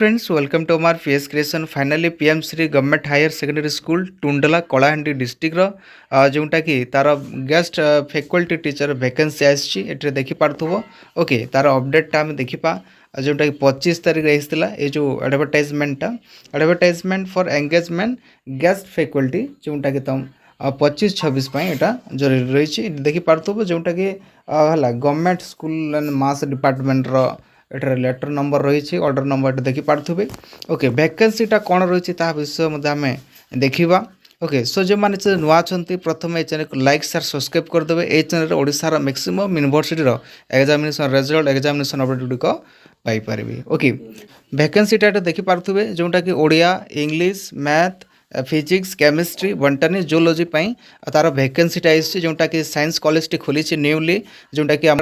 Friends welcome to Amar PS creation finally PM Shri government higher secondary school Tundla Kalahandi डिस्ट्रिक्टर जोटा कि तार गेस्ट फैकल्टी टीचर वैकेंसी आसी देखी पार्थुव ओके तार अपडेटा आम देखा जोटा कि 25 तारीख आईला ये जो advertisement for engagement guest faculty जोटा कि तुम 25-26 यहाँ जरूरी रही देखी पार्थुव जोटा कि गवर्नमेंट स्कूल एंड मास डिपार्टमेंटर एठार लेटर नंबर रही ऑर्डर नंबर देखी पार्थुबे ओके वैकेंसीटा कौन रही विषय आम देखा ओके सो जो मैंने नुआ अच्छा प्रथम ये चैनल को लाइक शेयर सब्सक्राइब करदे ये चैनल ओडिशार maximum university examination result examination update गुड़िक पाइपर ओके वैकेंसीटा देखी पार्थुबे जोटा कि Odia English math physics chemistry botany zoology तार वैकेंसीटा आई जोटा कि साइंस कॉलेज टी खोली न्यूली जोटा कि आम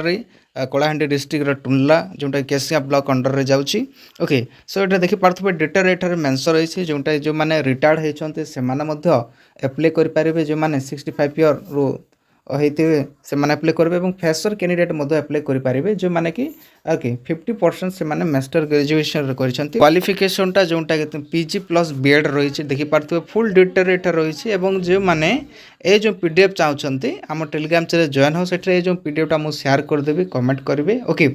कलाहांडी डिस्ट्रिक्ट टुंडला जोटा केसिया ब्लॉक अंडर रे जाउची ओके सो ये देखि पार्थुबे डेटा एठार मेंशन रही जोटा जो मैंने रिटायर्ड होती से एप्लाई करेंगे जो मैंने 65 ईयर रू होते से एप्लाई करेंगे फ्रेशर कैंडिडेट एप्लाई करेंगे जो मैंने कि ओके 50% से मास्टर ग्रेजुएशन क्वालिफिकेशनटा जोटा कि पीजी प्लस बीएड रही देखी पार्थे फुल डिटेल एटा रही जो मैंने ये जो पीडीएफ चाहते आम टेलीग्राम चैनल जॉइन हो से जो पीडीएफटा मुझे शेयर करदेवी कमेंट करेंगे ओके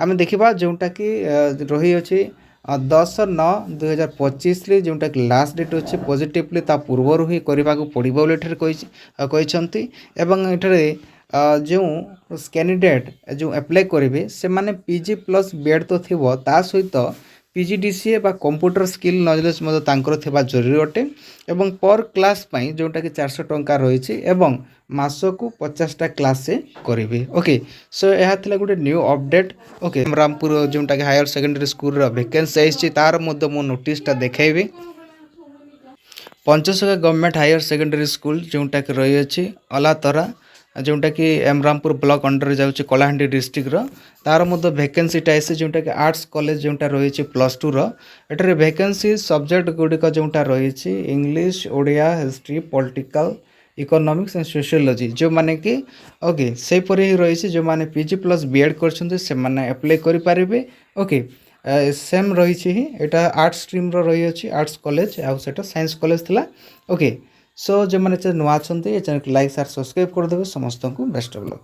आम देखा जोटा कि रही अच्छी 10/9/2025 जोटा कि लास्ट डेट अच्छे पॉजिटिवली ता पूर्वर ही करने को पड़ो ये जो कैंडिडेट जो अप्लाई करेंगे से माने पीजी प्लस बीएड तो थी ता सहित पीजीडीसीए बा कंप्यूटर स्किल नॉलेज जरूरी अटे एवं पर क्लास जोटा कि 400 टंका रही एवं मासकू 50टा क्लास से करेंगे ओके सो यह गोटे न्यू अपडेट ओके रामपुर जोटा कि हायर सेकेंडरी स्कूल वैकेंसी आई तार मु नोटिसटा देखी Panchasakha government higher secondary school जोटा कि रही अच्छी अलातरा जोटा कि एमरामपुर ब्लॉक अंडर जाऊँगी कलाहांडी डिस्ट्रिक्ट तार मध्य वैकेंसीटा आसी जोटा कि आर्ट्स कॉलेज जोटा रही +2 एठारे वैकेंसी सब्जेक्ट गुड़िक जोटा रही English Odia history political economics and sociology जो माने कि ओके से ही रही जो माने पीजी प्लस बीएड कर अप्लाई करेंगे ओके सेम रही यहाँ आर्ट्स स्ट्रीम रही अच्छी arts college out science college थी ओके सो जो मैंने नुआ अच्छा ये चैनल को लाइक शेयर सब्सक्राइब करदेवे समस्त को बेस्ट ऑफ लक।